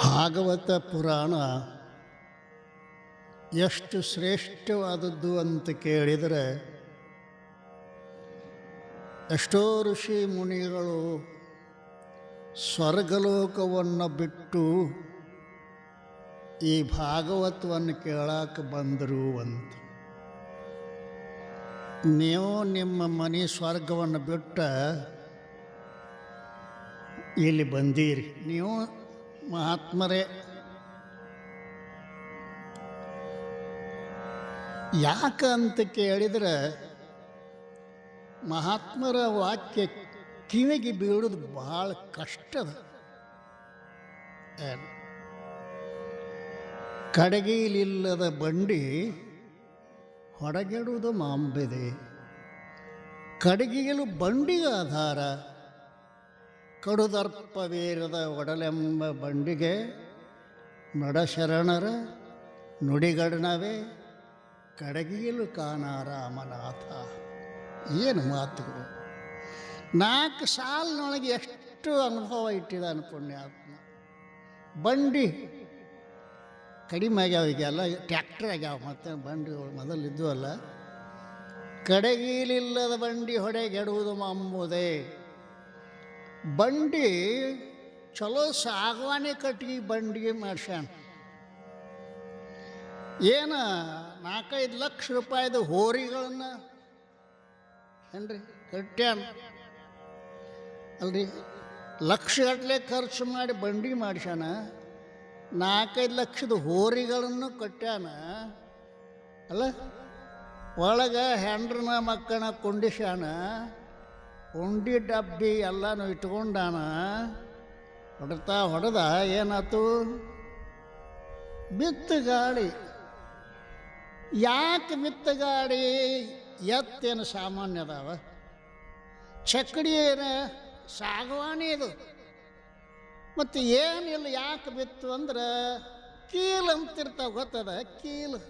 ಭಾಗವತ ಪುರಾಣ ಎಷ್ಟು ಶ್ರೇಷ್ಠವಾದದ್ದು ಅಂತ ಕೇಳಿದರೆ, ಎಷ್ಟೋ ಋಷಿ ಮುನಿಗಳು ಸ್ವರ್ಗಲೋಕವನ್ನು ಬಿಟ್ಟು ಈ ಭಾಗವತವನ್ನು ಕೇಳಕ್ಕೆ ಬಂದರು ಅಂತ. ನೀವು ನಿಮ್ಮ ಮನೆ ಸ್ವರ್ಗವನ್ನು ಬಿಟ್ಟು ಇಲ್ಲಿ ಬಂದೀರಿ. ನೀವು ಮಹಾತ್ಮರೇ. ಯಾಕಂತ ಕೇಳಿದರೆ, ಮಹಾತ್ಮರ ವಾಕ್ಯ ಕಿವಿಗೆ ಬೀಳೋದು ಭಾಳ ಕಷ್ಟದ. ಕಡಗಿಲಿಲ್ಲದ ಬಂಡಿ ಹೊಡಗೆಡುವುದು ಮಾಂಬೆದೆ. ಕಡಗಿಯಲು ಬಂಡಿಗೆ ಆಧಾರ, ಕಡುದರ್ಪವೇರದ ಒಡಲೆಂಬ ಬಂಡಿಗೆ ನಡಶರಣರ ನುಡಿಗಡನವೇ ಕಡಗಿಯಲು ಕಾಣ ರಾಮನಾಥ. ಏನು ಮಾತುಗಳು! 4 ಸಾಲಿನೊಳಗೆ ಎಷ್ಟು ಅನುಭವ ಇಟ್ಟಿದ್ದಾನೆ ಪುಣ್ಯಾತ್ಮ. ಬಂಡಿ ಕಡಿಮೆ ಆಗ್ಯಾವ, ಈಗೆಲ್ಲ ಟ್ಯಾಕ್ಟರ್ ಆಗ್ಯಾವ. ಮತ್ತು ಬಂಡಿಗಳು ಮೊದಲಿದ್ದು ಅಲ್ಲ. ಕಡಗಿಲಿಲ್ಲದ ಬಂಡಿ ಹೊಡೆಗೆಡುವುದು ಮಾಂಬುದೇ. ಬಂಡಿ ಚಲೋ ಸಾಗವಾನಿ ಕಟ್ಟಿಗೆ ಬಂಡಿಗೆ ಮಾಡ್ಸ್ಯಾನ. ಏನು 4-5 ಲಕ್ಷ ರೂಪಾಯಿದು ಹೋರಿಗಳನ್ನು ಏನ್ರಿ ಕಟ್ಟ್ಯಾನ ಅಲ್ರಿ. ಲಕ್ಷಗಟ್ಟಲೆ ಖರ್ಚು ಮಾಡಿ ಬಂಡಿ ಮಾಡ್ಸ್ಯಾನ. 4-5 ಲಕ್ಷದ ಹೋರಿಗಳನ್ನು ಕಟ್ಟ್ಯಾನ ಅಲ್ಲ. ಒಳಗೆ ಹೆಂಡ್ರನ ಮಕ್ಕಳನ್ನ ಕುಂಡಿಸ್ಯಾನ. ಉಂಡಿ ಡಬ್ಬಿ ಎಲ್ಲನೂ ಇಟ್ಕೊಂಡಾನ. ಹೊಡೆದ ಏನಾಯ್ತು? ಬಿತ್ತಗಾಡಿ. ಯಾಕೆ ಬಿತ್ತಗಾಡಿ? ಎತ್ತೇನು ಸಾಮಾನ್ಯ ಅದಾವ? ಚಕ್ಕಡಿ ಏನು ಸಾಗವಾನಿ ಇದು. ಮತ್ತು ಏನಿಲ್ಲ. ಯಾಕೆ ಬಿತ್ತು ಅಂದ್ರೆ ಕೀಲು ಅಂತಿರ್ತಾವ, ಗೊತ್ತದ? ಕೀಲು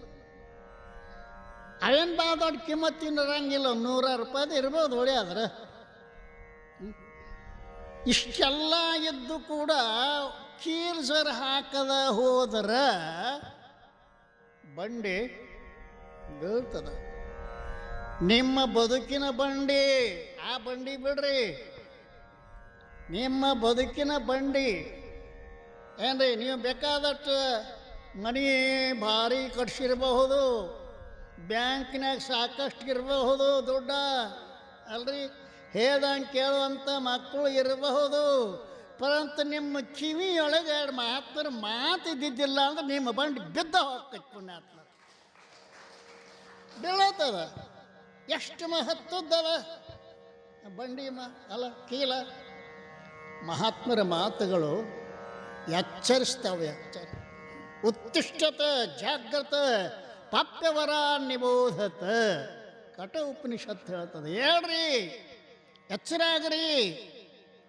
ಅವೇನು ಭಾಳ ದೊಡ್ಡ ಕಿಮ್ಮತ್ತಿನ ಇರಂಗಿಲ್ಲ. 100 ರೂಪಾಯಿದು ಇರ್ಬೋದು ಹೊಡೆಯಾದ್ರೆ. ಇಷ್ಟೆಲ್ಲ ಇದ್ದು ಕೂಡ ಕೀಲು ಸರ್ ಹಾಕದ ಹೋದ್ರೆ ಬಂಡಿ ಬೀಳ್ತದ. ನಿಮ್ಮ ಬದುಕಿನ ಬಂಡಿ, ಆ ಬಂಡಿ ಬಿಡ್ರಿ. ನಿಮ್ಮ ಬದುಕಿನ ಬಂಡಿ ಏನ್ರಿ? ನೀವು ಬೇಕಾದಷ್ಟು ಮನೆ ಭಾರಿ ಕಟ್ಸಿರಬಹುದು, ಬ್ಯಾಂಕ್ನಾಗ ಸಾಕಷ್ಟು ಇರಬಹುದು ದುಡ್ಡ ಅಲ್ರಿ, ಹೇಳ್ದಂಗೆ ಕೇಳುವಂಥ ಮಕ್ಕಳು ಇರಬಹುದು. ಪರಂತು ನಿಮ್ಮ ಕಿವಿಯೊಳಗೆ ಮಹಾತ್ಮರ ಮಾತು ಇದ್ದಿದ್ದಿಲ್ಲ ಅಂದ್ರೆ ನಿಮ್ಮ ಬಂಡಿ ಬಿದ್ದ ಹೋಗ್ತೈತೆ ಪುಣ್ಯಾತ್ಮ. ಬೀಳತ್ತದ. ಎಷ್ಟು ಮಹತ್ವದ್ದದ ಬಂಡಿ ಅಲ್ಲ ಕೀಲ. ಮಹಾತ್ಮರ ಮಾತುಗಳು ಎಚ್ಚರಿಸ್ತವೆ. ಉತ್ತಿಷ್ಠತ ಜಾಗ್ರತ ಪಾಪ್ಯವರ ನಿಬೋಧತ. ಕಠ ಉಪನಿಷತ್ ಹೇಳ್ತದೆ. ಹೇಳ್ರಿ, ಎಚ್ಚರಾಗ್ರಿ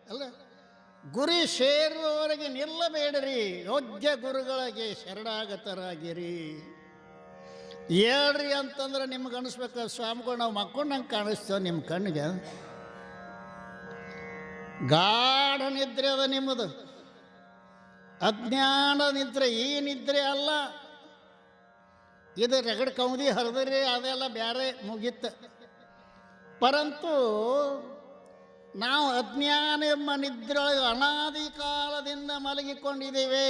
ಅಲ್ಲ. ಗುರಿ ಸೇರುವವರೆಗೆ ನಿಲ್ಲಬೇಡ್ರಿ. ಯೋಗ್ಯ ಗುರುಗಳಿಗೆ ಶರಣಾಗತರಾಗಿರಿ. ಹೇಳ್ರಿ ಅಂತಂದ್ರೆ ನಿಮ್ಗೆ ಅನಿಸ್ಬೇಕು, ಸ್ವಾಮಿಗಳು ನಾವು ಮಕ್ಕೊಂಡಂಗೆ ಕಾಣಿಸ್ತೇವೆ ನಿಮ್ಮ ಕಣ್ಣಿಗೆ. ಗಾಢ ನಿದ್ರೆ ಅದ ನಿಮ್ಮದು, ಅಜ್ಞಾನ ನಿದ್ರೆ. ಈ ನಿದ್ರೆ ಅಲ್ಲ ಇದು. ರಗಡ್ ಕೌದಿ ಹರಿದ್ರಿ ಅದೆಲ್ಲ ಬೇರೆ ಮುಗಿತ್ತು. ಪರಂತು ನಾವು ಅಜ್ಞಾನ ಎಂಬ ನಿದ್ರೊಳಗೆ ಅನಾದಿ ಕಾಲದಿಂದ ಮಲಗಿಕೊಂಡಿದ್ದೇವೆ.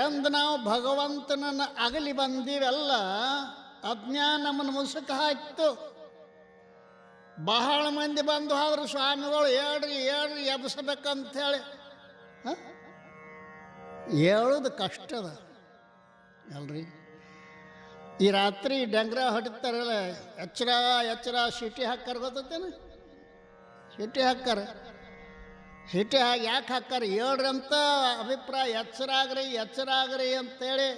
ಎಂದು ನಾವು ಭಗವಂತನನ್ನು ಅಗಲಿ ಬಂದೀವಲ್ಲ, ಅಜ್ಞಾನ ನಮ್ಮನ್ನು ಮುಸುಕ ಹಾಕಿತು. ಬಹಳ ಮಂದಿ ಬಂದು ಹೋದ್ರು, ಸ್ವಾಮಿಗಳು ಹೇಳ್ರಿ ಎಬ್ಸಬೇಕಂಥೇಳಿ. ಹೇಳೋದು ಕಷ್ಟದ ಅಲ್ರಿ. ಈ ರಾತ್ರಿ ಡಂಗ್ರ ಹೊಡಿತಾರಲ್ಲ, ಎಚ್ಚರ ಸಿಟಿ ಹಾಕ್ಕಾರ, ಗೊತ್ತೇನು? ಸಿಟಿ ಹಾಕ್ಕಾರ. ಸಿಟಿ ಯಾಕೆ ಹಾಕ್ಕಾರ? ಹೇಳ್ರಿ ಅಂತ ಅಭಿಪ್ರಾಯ. ಎಚ್ಚರಾಗ್ರಿ ಅಂತೇಳಿ.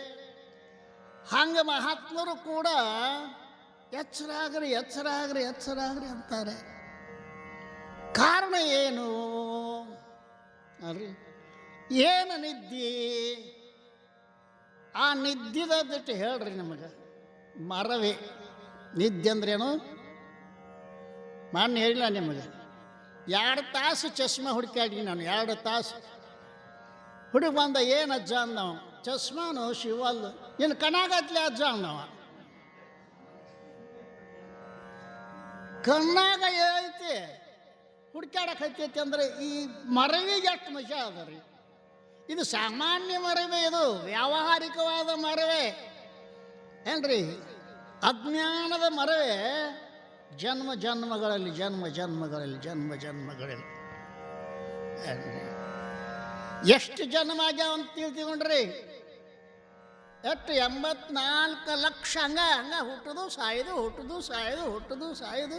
ಹಂಗೆ ಮಹಾತ್ಮರು ಕೂಡ ಎಚ್ಚರಾಗ್ರಿ ಅಂತಾರೆ. ಕಾರಣ ಏನು ಅಲ್ರಿ? ಏನು ನಿದ್ದೆ? ಆ ನಿದ್ದಿದಟ್ಟು ಹೇಳ್ರಿ ನಮಗೆ. ಮರವೇ ನಿದ್ದೆ ಅಂದ್ರೇನು? ನಾನು ಹೇಳಿಲ್ಲ ನಿಮಗೆ. 2 ತಾಸು ಚಶ್ಮಾ ಹುಡುಕಾಡಿ ನಾನು. 2 ತಾಸು ಹುಡುಗ ಬಂದ, ಏನು ಅಜ್ಜ ಅಂದವ. ಚಸ್ಮಾನು ಶಿವಲ್ಲು, ಇನ್ನು ಕಣ್ಣಾಗತ್ಲೆ ಅಜ್ಜ ಅಂದವ. ಕಣ್ಣಾಗ ಐತಿ ಹುಡ್ಕಾಡಕತ್ತೈತಿ ಅಂದ್ರೆ ಈ ಮರವಿಗೆ ಎಷ್ಟು ಮಜಾ ಅದ ರೀ. ಇದು ಸಾಮಾನ್ಯ ಮರವೇ, ಇದು ವ್ಯಾವಹಾರಿಕವಾದ ಮರವೇ ಏನ್ರಿ. ಅಜ್ಞಾನದ ಮರವೇ ಜನ್ಮ ಜನ್ಮಗಳಲ್ಲಿ ಎಷ್ಟು ಜನ್ಮ ಆಗ್ಯಾವ ಅಂತ ತಿಳ್ಕೊಂಡ್ರಿ. ಎಷ್ಟು 84 ಲಕ್ಷ ಹಂಗ ಹುಟ್ಟುದು ಸಾಯೋದು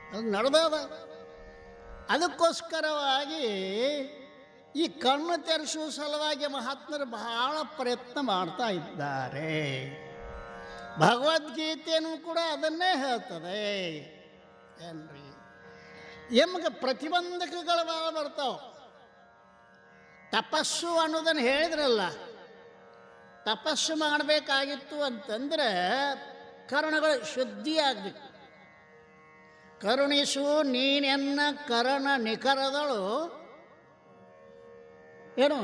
ಅದು ನಡೆದದ. ಅದಕ್ಕೋಸ್ಕರವಾಗಿ ಈ ಕಣ್ಣು ತೆರೆಸುವ ಸಲುವಾಗಿ ಮಹಾತ್ಮರು ಬಹಳ ಪ್ರಯತ್ನ ಮಾಡ್ತಾ ಇದ್ದಾರೆ. ಭಗವದ್ಗೀತೆಯೂ ಕೂಡ ಅದನ್ನೇ ಹೇಳ್ತದೆ ಏನ್ರಿ. ಎಮ್ಗೆ ಪ್ರತಿಬಂಧಕಗಳು ಭಾಳ ಬರ್ತಾವ. ತಪಸ್ಸು ಅನ್ನೋದನ್ನು ಹೇಳಿದ್ರಲ್ಲ, ತಪಸ್ಸು ಮಾಡಬೇಕಾಗಿತ್ತು ಅಂತಂದ್ರೆ ಕರ್ಣಗಳು ಶುದ್ಧಿಯಾಗಬೇಕು. ಕರುಣಿಸು ನೀನೆನ್ನ ಕರ್ಣ ನಿಖರದಳು ಏನು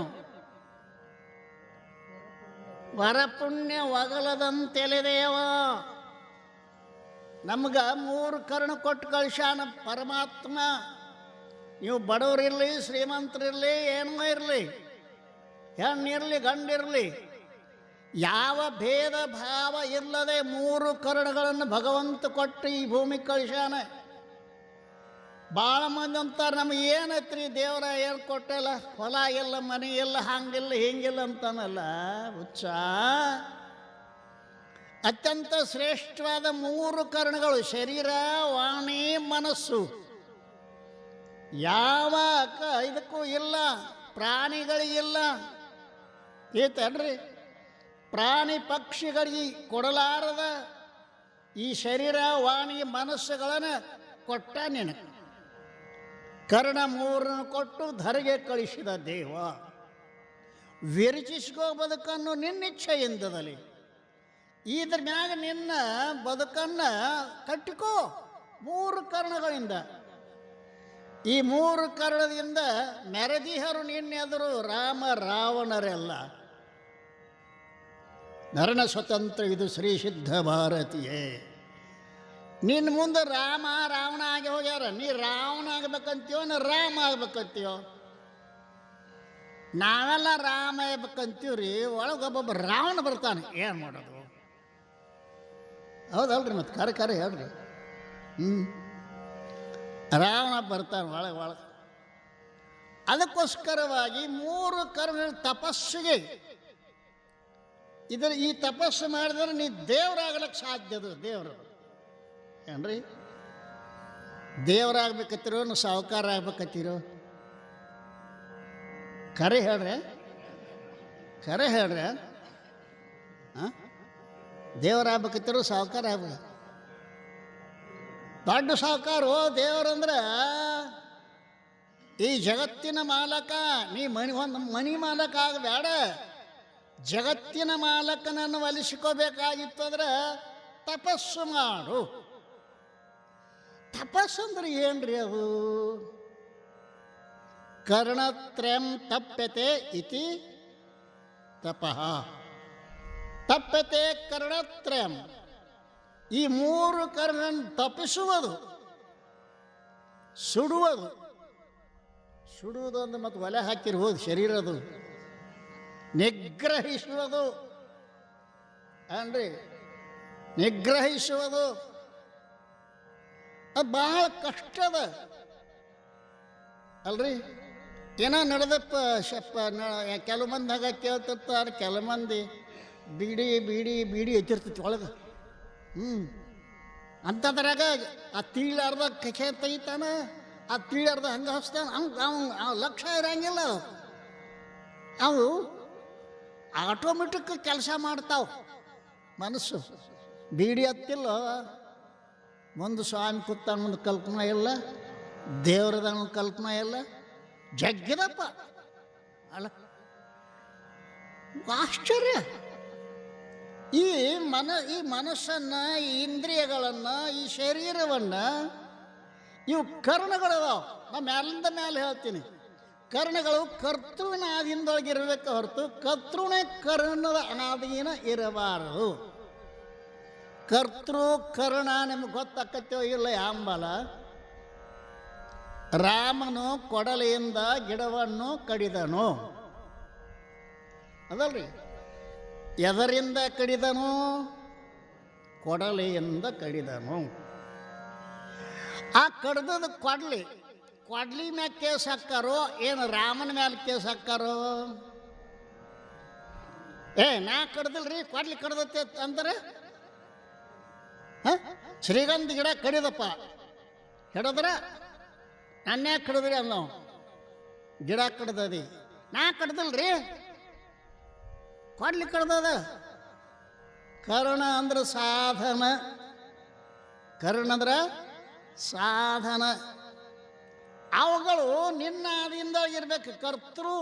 ವರಪುಣ್ಯ ಒಗಲದಂತೆಲೆದೇವ. ನಮ್ಗೆ 3 ಕರ್ಣ ಕೊಟ್ಟು ಕಳಿಸ್ಯಾನ ಪರಮಾತ್ಮ. ನೀವು ಬಡವರಿರಲಿ, ಶ್ರೀಮಂತರಿರಲಿ, ಏನೋ ಇರಲಿ, ಹೆಣ್ಣಿರಲಿ, ಗಂಡಿರಲಿ, ಯಾವ ಭೇದ ಭಾವ ಇಲ್ಲದೆ 3 ಕರ್ಣಗಳನ್ನು ಭಗವಂತ ಕೊಟ್ಟು ಈ ಭೂಮಿ ಕಳಿಸ್ಯಾನ. ಭಾಳ ಮಂದಿ ಅಂತಾರೆ, ನಮಗೆ ಏನೈತ್ರಿ ದೇವರ ಏನು ಕೊಟ್ಟಿಲ್ಲ, ಹೊಲ ಇಲ್ಲ, ಮನೆ ಇಲ್ಲ, ಹಂಗಿಲ್ಲ ಹಿಂಗಿಲ್ಲ ಅಂತಾನಲ್ಲ. ಹುಚ್ಚ. ಅತ್ಯಂತ ಶ್ರೇಷ್ಠವಾದ 3 ಕರ್ಣಗಳು ಶರೀರ, ವಾಣಿ, ಮನಸ್ಸು. ಯಾವ ಇದಕ್ಕೂ ಇಲ್ಲ, ಪ್ರಾಣಿಗಳಿಗಿಲ್ಲ. ಏತನ್ರಿ, ಪ್ರಾಣಿ ಪಕ್ಷಿಗಳಿಗೆ ಕೊಡಲಾರದ ಈ ಶರೀರ, ವಾಣಿ, ಮನಸ್ಸುಗಳನ್ನು ಕೊಟ್ಟ ನಿನಗೆ. ಕರ್ಣ 3 ಕೊಟ್ಟು ಧರೆಗೆ ಕಳಿಸಿದ ದೇವ. ವಿರಚಿಸ್ಕೋ ಬದುಕನ್ನು ನಿನ್ನಿಚ್ಛೆಯಿಂದದಲ್ಲಿ. ಇದ್ರ ಮ್ಯಾಗ ನಿನ್ನ ಬದುಕನ್ನು ಕಟ್ಟಿಕೋ 3 ಕರ್ಣಗಳಿಂದ. ಈ 3 ಕರ್ಣದಿಂದ ಮೆರೆದಿಹರು ನಿನ್ನೆದರು ರಾಮ ರಾವಣರೆಲ್ಲ. ನರನ ಸ್ವತಂತ್ರ ಇದು ಶ್ರೀ ಸಿದ್ಧ ಭಾರತೀಯೇ. ನಿನ್ನ ಮುಂದೆ ರಾಮ ರಾವಣ ಆಗಿ ಹೋಗ್ಯಾರ. ನೀ ರಾವಣ ಆಗ್ಬೇಕಂತೀವೋ ನಾ ರಾಮ ಆಗ್ಬೇಕಂತೀವೋ? ನಾವೆಲ್ಲ ರಾಮ ಆಗ್ಬೇಕಂತೀವ್ರಿ. ಒಳಗೊಬ್ಬೊಬ್ಬ ರಾವಣ ಬರ್ತಾನೆ, ಏನು ಮಾಡೋದು? ಹೌದಲ್ರಿ, ಮತ್ತೆ ಕರೆ ಹೇಳ್ರಿ. ರಾವಣ ಬರ್ತಾನೆ ಒಳಗೆ. ಅದಕ್ಕೋಸ್ಕರವಾಗಿ 3 ಕರ್ಮ ತಪಸ್ಸಿಗೆ ಈ ತಪಸ್ಸು ಮಾಡಿದ್ರೆ ನೀ ದೇವರಾಗ್ಲಿಕ್ಕೆ ಸಾಧ್ಯದು. ದೇವರು ಏನ್ರಿ, ದೇವರಾಗ್ಬೇಕತ್ತಿರೋ ಸಾಹುಕಾರ ಆಗ್ಬೇಕತ್ತಿರೋ? ಕರೆ ಹೇಳ್ರಿ. ದೇವರಾಗ್ಬೇಕತ್ತಿರೋ ಸಾಹುಕಾರ ಆಗ್ಬೇಕು? ದೊಡ್ಡ ಸಾಹುಕಾರು ದೇವರಂದ್ರೆ ಈ ಜಗತ್ತಿನ ಮಾಲಕ. ನೀ ಒಂದು ಮನಿ ಮಾಲಕ ಆಗಬೇಡ, ಜಗತ್ತಿನ ಮಾಲಕನನ್ನು ಒಲಿಸಿಕೋಬೇಕಾಗಿತ್ತಂದ್ರೆ ತಪಸ್ಸು ಮಾಡು. ತಪಸ್ಸಂದ್ರೆ ಏನ್ರಿ ಅದು? ಕರ್ಣತ್ರಯಂ ತಪ್ಯತೆ ಇತಿ ತಪಃ. ತಪ್ಯತೆ ಕರ್ಣತ್ರಯಂ. ಈ 3 ಕರ್ಣ ತಪ್ಪಿಸುವುದು, ಸುಡುವುದು ಅಂದ್ರೆ ಮತ್ತೆ ಒಲೆ ಹಾಕಿರ್ಬೋದು ಶರೀರದು. ನಿಗ್ರಹಿಸುವುದು ಅನ್ರಿ, ನಿಗ್ರಹಿಸುವುದು ಅದು ಬಹಳ ಕಷ್ಟದ ಅಲ್ರಿ. ಏನೋ ನಡೆದಪ್ಪ ಕೆಲವು ಮಂದಿ ಹಾಗ ಕೇಳ್ತಿರ್ತಾರೆ. ಕೆಲವು ಮಂದಿ ಬೀಡಿ ಎತ್ತಿರ್ತೈತಿ ಒಳಗೆ. ಅಂಥದ್ರಾಗ ಆ ತೀಳಾರ್ದ ಕಚೆ ತೆಗಿತಾನೆ, ಆ ತೀಳಾರ್ದ ಹಂಗೆ ಹಚ್ತಾನೆ. ಅವ್ನು ಲಕ್ಷ್ಯ ಇರಂಗಿಲ್ಲ. ಅವು ಆಟೋಮೆಟಿಕ್ ಕೆಲಸ ಮಾಡ್ತಾವೆ. ಮನಸ್ಸು ಬೀಡಿ ಹತ್ತಿಲ್ಲ, ಮುಂದೆ ಸ್ವಾಮಿ ಕೂತಾನ ಮುಂದೆ ಕಲ್ಪನಾ ಇಲ್ಲ, ದೇವ್ರದ ಕಲ್ಪನಾ ಇಲ್ಲ. ಜಗ್ಗಿದಪ್ಪ ಅಲ್ಲ, ಆಶ್ಚರ್ಯ. ಈ ಮನಸ್ಸನ್ನು, ಈ ಇಂದ್ರಿಯಗಳನ್ನು, ಈ ಶರೀರವನ್ನು, ಇವು ಕರ್ಣಗಳದಾವ. ನಾ ಮ್ಯಾಲಿಂದ ಮೇಲೆ ಹೇಳ್ತೀನಿ. ಕರ್ಣಗಳು ಕರ್ತೃವಿನ ಆದಿಯಿಂದೊಳಗಿರಬೇಕು ಹೊರತು ಕರ್ತೃನೇ ಕರ್ಣದ ಅನಾದಿನ ಇರಬಾರದು. ಕರ್ತೃ ಕರ್ಣ ನಿಮ್ಗೆ ಗೊತ್ತಾಕತ್ತೋ ಇಲ್ಲ ಯಾಂಬಲ. ರಾಮನು ಕೊಡಲಿಯಿಂದ ಗಿಡವನ್ನು ಕಡಿದನು ಅದಲ್ರಿ. ಎದರಿಂದ ಕಡಿದನು? ಕೊಡಲಿಯಿಂದ ಕಡಿದನು. ಆ ಕಡ್ದದ ಕೊಡ್ಲಿ ಮ್ಯಾಲ ಕೇಸ್ ಹಾಕಾರೋ ಏನು ರಾಮನ ಮ್ಯಾಲ ಕೇಸ್ ಹಾಕಾರೋ? ನಾ ಕಡ್ದಿಲ್ರಿ ಕೊಡ್ಲಿ ಕಡ್ದತ್ತೆ ಅಂತಾರೆ. ಶ್ರೀಗಂಧ ಗಿಡ ಕಡಿದಪ್ಪ, ಹಿಡಿದ್ರ ನನ್ನೇ ಕಡಿದ್ರಿ ಅನ್ನೋ. ಗಿಡ ಕಡ್ದದಿ, ನಾ ಕಡ್ದಿಲ್ರಿ, ಕೊಡ್ಲಿ ಕಡ್ದದ. ಕರ್ಣ ಅಂದ್ರೆ ಸಾಧನ, ಕರ್ಣ ಅಂದ್ರೆ ಸಾಧನ. ಅವುಗಳು ನಿನ್ನ ಆದಿಯಿಂದ ಇರಬೇಕು. ಕರ್ತೃ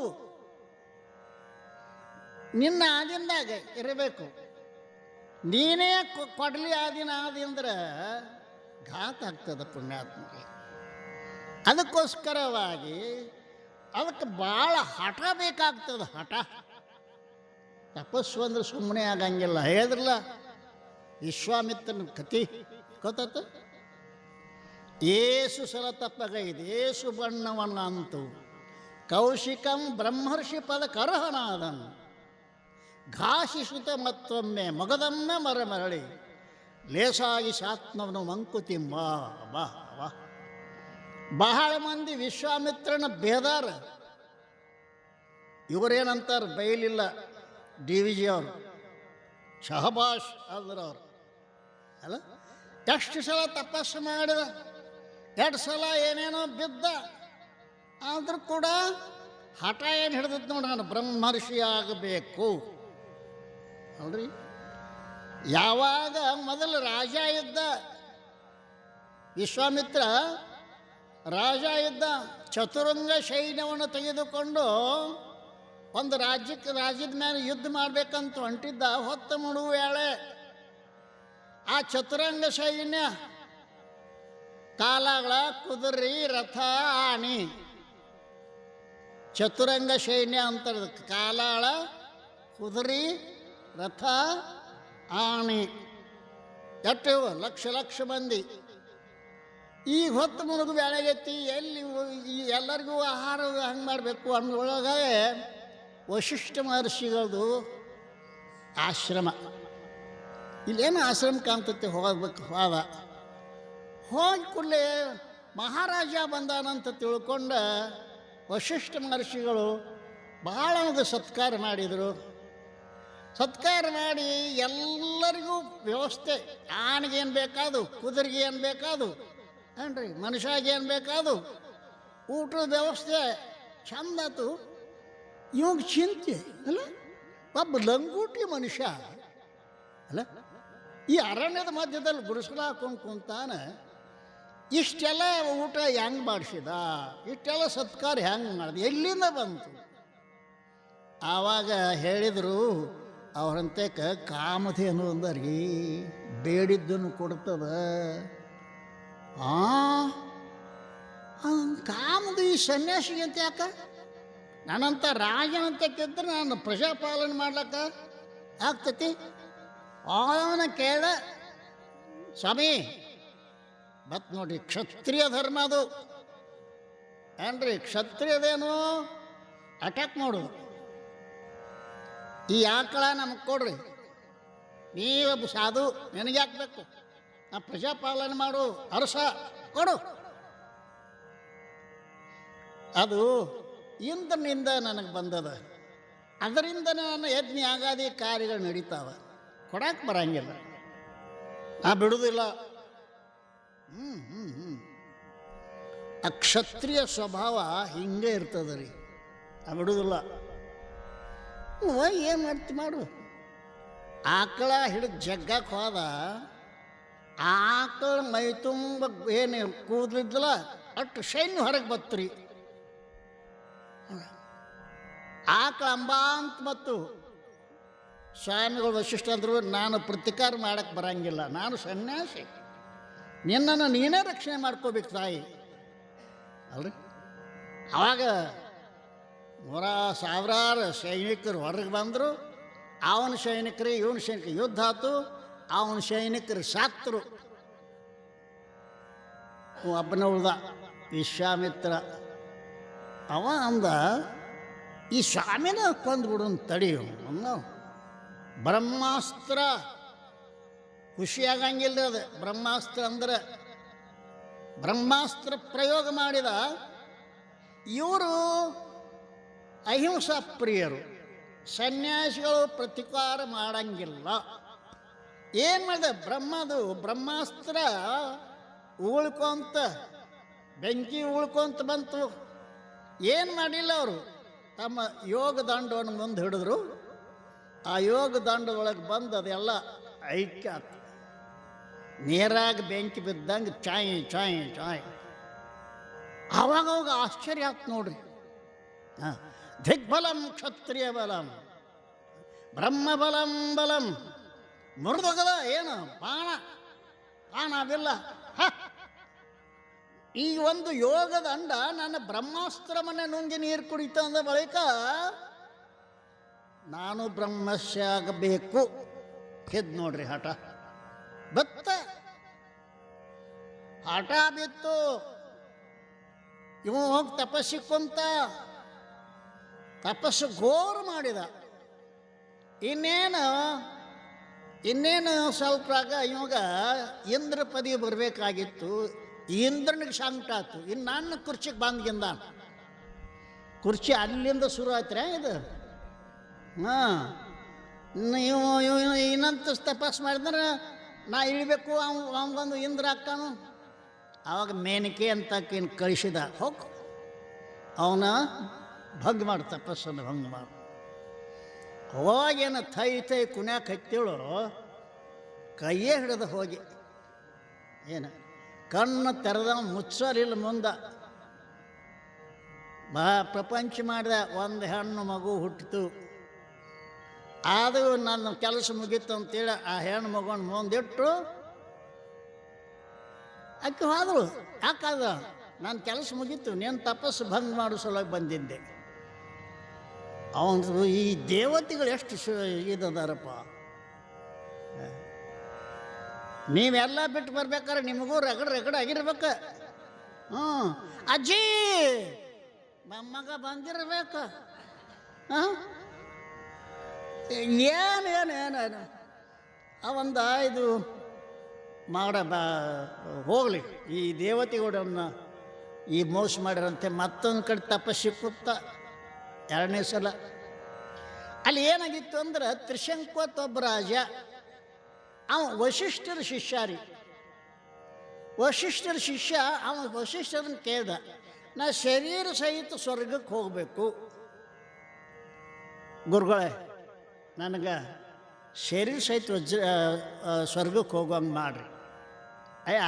ನಿನ್ನ ಆದಿಂದಾಗ ಇರಬೇಕು. ನೀನೇ ಕೊಡ್ಲಿ ಆದಿ ಅಂದ್ರೆ ಘಾತ ಆಗ್ತದೆ ಪುಣ್ಯಾತ್ಮಗೆ. ಅದಕ್ಕೋಸ್ಕರವಾಗಿ ಅದಕ್ಕೆ ಭಾಳ ಹಠ ಬೇಕಾಗ್ತದೆ. ಹಠ. ತಪಸ್ಸು ಅಂದ್ರೆ ಸುಮ್ಮನೆ ಆಗಂಗಿಲ್ಲ. ಹೇಳಿದ್ರಲ್ಲ ವಿಶ್ವಾಮಿತ್ರನ ಕತಿ ಗೊತ್ತಾತ. ಏಸು ಸಲ ತಪ್ಪಗೈದು ಏಸು ಬಣ್ಣವನ್ನ ಅಂತು ಕೌಶಿಕಂ ಬ್ರಹ್ಮರ್ಷಿ ಪದ ಕರಹನಾದನು ಘಾಷಿಸುತ್ತ ಮತ್ತೊಮ್ಮೆ ಮಗದೊಮ್ಮೆ ಮರಮರಳಿ ಲೇಸಾಗಿ ಸಾತ್ಮವನು ಮಂಕುತಿಮ್ಮ. ಬಾ ಬಾ. ಬಹಳ ಮಂದಿ ವಿಶ್ವಾಮಿತ್ರನ ಬೇದಾರ. ಇವರೇನಂತಾರೆ ಬೈಲಿಲ್ಲ. DVG ಅವರು ಶಹಬಾಷ್ ಆದ್ರವ್ರು ಅಲ್ಲ. ಎಷ್ಟು ಸಲ ತಪಸ್ಸು ಮಾಡಿದ, 2 ಸಲ ಏನೇನೋ ಬಿದ್ದ, ಆದರೂ ಕೂಡ ಹಠ ಏನು ಹಿಡಿದದ್ದು ನೋಡಿ, ನಾನು ಬ್ರಹ್ಮರ್ಷಿ ಆಗಬೇಕು ಅಲ್ರಿ. ಯಾವಾಗ ಮೊದಲು ರಾಜ ಇದ್ದ ವಿಶ್ವಾಮಿತ್ರ, ರಾಜ ಇದ್ದ, ಚತುರಂಗ ಸೈನ್ಯವನ್ನು ತೆಗೆದುಕೊಂಡು ಒಂದು ರಾಜ್ಯದ ಮೇಲೆ ಯುದ್ಧ ಮಾಡಬೇಕಂತ ಹೊಂಟಿದ್ದ. ಹೊತ್ತು ಮುಳುವ ವೇಳೆ ಆ ಚತುರಂಗ ಸೈನ್ಯ ಕಾಲಗಳ ಕುದುರೆ ರಥ ಆಣಿ, ಚತುರಂಗ ಸೈನ್ಯ ಅಂತ ಕಾಲಾಳ ಕುದುರೆ ರಥ ಆಣಿ, ಎಷ್ಟು ಲಕ್ಷ ಮಂದಿ. ಈಗ ಹೊತ್ತು ಮುಳುಗು ಬೆಳಗೆತ್ತಿ ಎಲ್ಲಿ ಎಲ್ಲರಿಗೂ ಆಹಾರ ಹಂಗೆ ಮಾಡಬೇಕು ಅನ್ನೊಳಗೆ ವಶಿಷ್ಠ ಮಹರ್ಷಿಗಳದು ಆಶ್ರಮ. ಇಲ್ಲೇನು ಆಶ್ರಮ ಕಾಣ್ತೈತೆ, ಹೋಗ್ಬೇಕು. ಹೋಗಿ ಕೂಡಲೇ ಮಹಾರಾಜ ಬಂದಾನಂತ ತಿಳ್ಕೊಂಡ ವಶಿಷ್ಠ ಮಹರ್ಷಿಗಳು ಬಹಳ ನಮಗೆ ಸತ್ಕಾರ ಮಾಡಿದರು. ಸತ್ಕಾರ ಮಾಡಿ ಎಲ್ಲರಿಗೂ ವ್ಯವಸ್ಥೆ, ಆನೆಗೆ ಏನು ಬೇಕಾದು, ಕುದುರೆಗೆ ಏನು ಬೇಕಾದು ಏನ್ರಿ, ಮನುಷ್ಯಗೆ ಏನು ಬೇಕಾದು, ಊಟದ ವ್ಯವಸ್ಥೆ ಚಂದಾತು. ಇವಾಗ ಚಿಂತೆ ಅಲ್ಲ, ಒಬ್ಬ ಲಂಗೋಟಿ ಮನುಷ್ಯ ಅಲ್ಲ, ಈ ಅರಣ್ಯದ ಮಧ್ಯದಲ್ಲಿ ಗುಡಿಸಲ ಹಾಕೊಂಡು ಕುಂತಾನ. ಇಷ್ಟೆಲ್ಲ ಊಟ ಹೆಂಗೆ ಮಾಡಿಸಿದ, ಇಷ್ಟೆಲ್ಲ ಸತ್ಕಾರ ಹೆಂಗೆ ಮಾಡಿದ, ಎಲ್ಲಿಂದ ಬಂತು? ಆವಾಗ ಹೇಳಿದರು ಅವರಂತೇಕ ಕಾಮಧೇನು ಅಂದರಿ, ಬೇಡಿದ್ದನ್ನು ಕೊಡ್ತದ. ಕಾಮದು ಈ ಸನ್ಯಾಸಿಗೆ ಅಂತ ಯಾಕ? ನಾನಂತ ರಾಜನಂತಕ್ಕಿದ್ರೆ ನಾನು ಪ್ರಜಾಪಾಲನೆ ಮಾಡ್ಲಕ್ಕ ಆಗ್ತತಿ. ಅವನ ಕೇಳ, ಸ್ವಾಮಿ ಬತ್ ನೋಡಿ, ಕ್ಷತ್ರಿಯ ಧರ್ಮ ಅದು ಏನ್ರಿ, ಕ್ಷತ್ರಿಯದೇನು ಅಟ್ಯಾಕ್ ಮಾಡು, ಈ ಆಕಳ ನಮಗೆ ಕೊಡ್ರಿ, ನೀವೊಬ್ಬ ಸಾಧು, ನಿನಗೆ ಹಾಕ್ಬೇಕು, ನಾ ಪ್ರಜಾಪಾಲನೆ ಮಾಡು, ಅರಸ ಕೊಡು. ಅದು ಇಂದ್ರನಿಂದ ನನಗೆ ಬಂದದ, ಅದರಿಂದ ನನ್ನ ಯಜ್ಞ ಆಗಾದಿ ಕಾರ್ಯಗಳು ನಡೀತಾವ, ಕೊಡಕ್ಕೆ ಬರಂಗಿಲ್ಲ, ನಾ ಬಿಡುವುದಿಲ್ಲ. ಆ ಕ್ಷತ್ರಿಯ ಸ್ವಭಾವ ಹಿಂಗೆ ಇರ್ತದೆ ರೀ, ನಾ ಬಿಡುವುದಿಲ್ಲ. ಏನು ಮಾಡ್ತಿ ಮಾಡು. ಆಕಳ ಹಿಡಿದು ಜಗ್ಗಕ್ಕೆ ಹೋದ, ಆಕಳ ಮೈ ತುಂಬ ಏನು ಕೂದಲಿದ್ದಲ್ಲ ಅಷ್ಟು ಶೈನ್ಯ ಹೊರಗೆ ಬತ್ರಿ. ಆಕಳ ಅಂಬಾ ಅಂತ ಮತ್ತು ಸ್ವಾಮಿಗಳು ವಶಿಷ್ಠ ಅಂದರು, ನಾನು ಪ್ರತಿಕಾರ ಮಾಡಕ್ಕೆ ಬರಂಗಿಲ್ಲ, ನಾನು ಸನ್ಯಾಸಿ, ನಿನ್ನನ್ನು ನೀನೇ ರಕ್ಷಣೆ ಮಾಡ್ಕೋಬೇಕು ತಾಯಿ ಅಲ್ರಿ. ಆವಾಗ ಸಾವಿರಾರು ಸೈನಿಕರು ಹೊರಗೆ ಬಂದರು. ಅವನ ಸೈನಿಕರು ಇವನ ಸೈನಿಕರು ಯುದ್ಧ ಆಯ್ತು. ಅವನ ಸೈನಿಕರು ಸತ್ತರು. ಒಬ್ಬನ ಉಳ್ದ ವಿಶ್ವಾಮಿತ್ರ. ಅವ ಅಂದ, ಈ ಸ್ವಾಮಿನ ಕೊಂದ್ಬಿಡು ತಡಿಯು ಅನ್ನೋ. ಬ್ರಹ್ಮಾಸ್ತ್ರ ಖುಷಿಯಾಗಂಗಿಲ್ಲ ಅದು. ಬ್ರಹ್ಮಾಸ್ತ್ರ ಅಂದ್ರೆ ಬ್ರಹ್ಮಾಸ್ತ್ರ ಪ್ರಯೋಗ ಮಾಡಿದ. ಇವರು ಅಹಿಂಸಾ ಪ್ರಿಯರು, ಸನ್ಯಾಸಿಗಳು ಪ್ರತಿಕಾರ ಮಾಡಂಗಿಲ್ಲ. ಏನು ಮಾಡಿದೆ ಬ್ರಹ್ಮಾಸ್ತ್ರ ಉಳ್ಕೊಂತ ಬೆಂಕಿ ಉಳ್ಕೊಂತ ಬಂತು. ಏನು ಮಾಡಿಲ್ಲ ಅವರು, ತಮ್ಮ ಯೋಗ ದಂಡವನ್ನು ಮುಂದೆ ಹಿಡಿದ್ರು. ಆ ಯೋಗ ದಂಡದೊಳಗೆ ಬಂದು ಅದೆಲ್ಲ ಐಕ್ಯ ಆಯ್ತು. ನೀರಾಗ ಬೆಂಕಿ ಬಿದ್ದಂಗೆ ಚಾಯ್ ಚಾಯ್ ಚಾಯ್. ಆವಾಗ ಆಶ್ಚರ್ಯ ಆಯ್ತು ನೋಡ್ರಿ. ದಿಗ್ಬಲಂ ಕ್ಷತ್ರಿಯ ಬಲಂ ಬ್ರಹ್ಮಬಲಂ ಬಲಂ. ಮುರಿದೋಗದ ಏನು ಬಾಣ ಬಿಲ್ಲ. ಈ ಒಂದು ಯೋಗ ದಂಡ ನನ್ನ ಬ್ರಹ್ಮಾಸ್ತ್ರವನ್ನೇ ನುಂಗಿ ನೀರು ಕುಡಿತ ಅಂದ ಬಳಿಕ ನಾನು ಬ್ರಹ್ಮಸ್ಯ ಆಗಬೇಕು. ಕೆದ್ದು ನೋಡ್ರಿ ಹಠ ಬಿತ್ತು. ಇವ ಹೋಗಿ ತಪಸ್ಸಿಕ್ಕಂತ ತಪಸ್ಸು ಘೋರ ಮಾಡಿದ. ಇನ್ನೇನು ಸ್ವಲ್ಪಾಗ ಇವಾಗ ಇಂದ್ರ ಪದವಿ ಬರಬೇಕಾಗಿತ್ತು. ಇಂದ್ರನಿಗೆ ಸಂಕಟ ಆಯ್ತು. ಇನ್ನು ನನ್ನ ಕುರ್ಚಿಗೆ ಬಂದ್ಗಿಂದ ಕುರ್ಚಿ ಅಲ್ಲಿಂದ ಶುರು ಆಯ್ತು ಇದು. ನೀವು ಇನ್ನಂತ ತಪಸ್ ಮಾಡಿದ್ರೆ ನಾ ಇಳಿಬೇಕು, ಅವಂಗೊಂದು ಇಂದ್ರ ಹಾಕ್ತಾನು. ಆವಾಗ ಮೇನಿಕೆ ಅಂತ ಕಳಿಸಿದ, ಹೋಗು ಅವನ ಭಂಗ ಮಾಡು, ತಪಸ್ಸನ್ನು ಭಂಗ ಮಾಡು. ಅವಾಗೇನು ಥೈ ಕುಣ್ಯಾಕ ಹತ್ತೇಳು, ಕೈಯೇ ಹಿಡಿದು ಹೋಗಿ ಏನು ಕಣ್ಣು ತೆರೆದ ಮುಚ್ಚಲಿಲ್ಲ ಮುಂದೆ. ಪ್ರಪಂಚ ಮಾಡಿದ. ಒಂದು ಹೆಣ್ಣು ಮಗು ಹುಟ್ಟಿತು. ಅದು ನನ್ನ ಕೆಲಸ ಮುಗೀತು ಅಂತೇಳಿ ಆ ಹೆಣ್ಣು ಮಗನ ಮುಂದಿಟ್ಟು ಆಕೆ ಹೋದಳು. ಯಾಕಾದ ನನ್ನ ಕೆಲಸ ಮುಗೀತು, ನೀನು ತಪಸ್ಸು ಭಂಗ ಮಾಡೋ ಸಲುವಾಗಿ ಬಂದಿದ್ದೆ. ಅವನು ಈ ದೇವತೆಗಳು ಎಷ್ಟು ಇದದಾರಪ್ಪ. ನೀವೆಲ್ಲ ಬಿಟ್ಟು ಬರ್ಬೇಕಾದ್ರೆ ನಿಮಗೂ ರಗಡ ಆಗಿರ್ಬೇಕು. ಅಜ್ಜಿ ಮೊಮ್ಮಗ ಬಂದಿರ್ಬೇಕು. ಏನು ಅವಂದ ಇದು ಹೋಗ್ಲಿ. ಈ ದೇವತೆಗಳನ್ನ ಈ ಮೋಸ ಮಾಡಿರಂತೆ ಮತ್ತೊಂದು ಕಡೆ ತಪಸ್ಸಿ ಕೂತ. ಎರಡನೇ ಸಲ ಅಲ್ಲಿ ಏನಾಗಿತ್ತು ಅಂದ್ರೆ, ತ್ರಿಶಂಕುತ್ ಒಬ್ಬ ರಾಜ, ಅವ ವಶಿಷ್ಠರ ಶಿಷ್ಯ ರೀ. ವಶಿಷ್ಠರ ಶಿಷ್ಯ ಅವ ವಶಿಷ್ಠರನ್ನ ಕೇಳ್ದ, ನಾ ಶರೀರ ಸಹಿತ ಸ್ವರ್ಗಕ್ಕೆ ಹೋಗಬೇಕು ಗುರುಗಳೇ, ನನಗೆ ಶರೀರ ಸಹಿತ ಸ್ವರ್ಗಕ್ಕೆ ಹೋಗೋಂಗೆ ಮಾಡ್ರಿ.